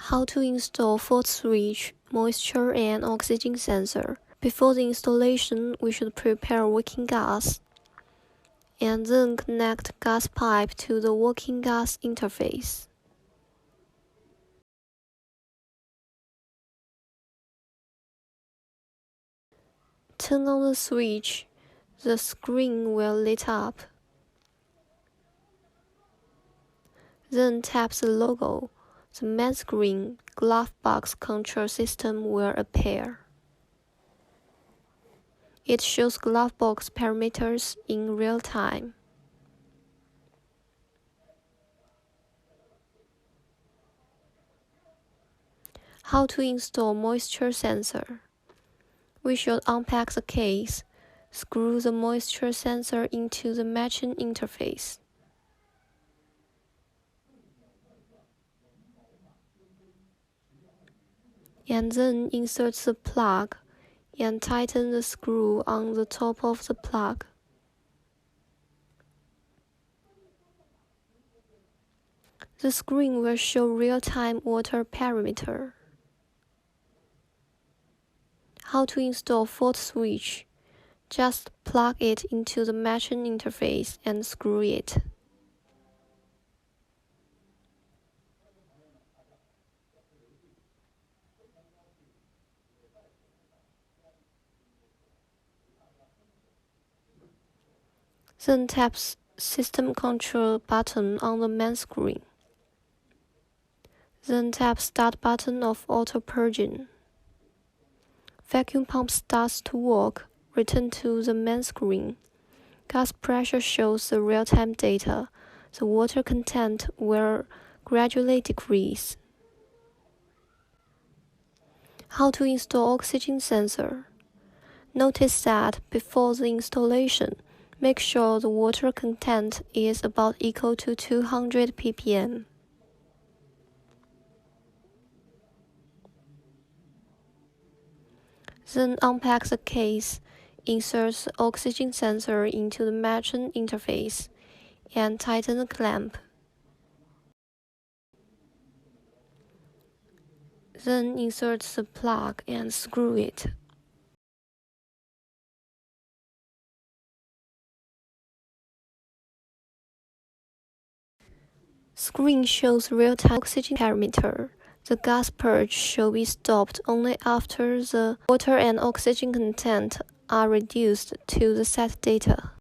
How to install fault switch, moisture and oxygen sensor. Before the installation, we should prepare working gas and then connect gas pipe to the working gas interface. Turn on the switch, the screen will light up. Then tap the logo. The main screen glove box control system will appear. It shows glove box parameters in real time. How to install moisture sensor. We should unpack the case, screw the moisture sensor into the matching interface. And then insert the plug and tighten the screw on the top of the plug. The screen will show real-time water parameter. How to install fault switch. Just plug it into the matching interface and screw it. Then tap System Control button on the main screen. Then tap Start button of auto purging. Vacuum pump starts to work. Return to the main screen. Gas pressure shows the real-time data. The water content will gradually decrease. How to install oxygen sensor. Notice that before the installation, make sure the water content is about equal to 200 ppm. Then unpack the case, insert the oxygen sensor into the matching interface, and tighten the clamp. Then insert the plug and screw it. Screen shows real-time oxygen parameter. The gas purge should be stopped only after the water and oxygen content are reduced to the set data.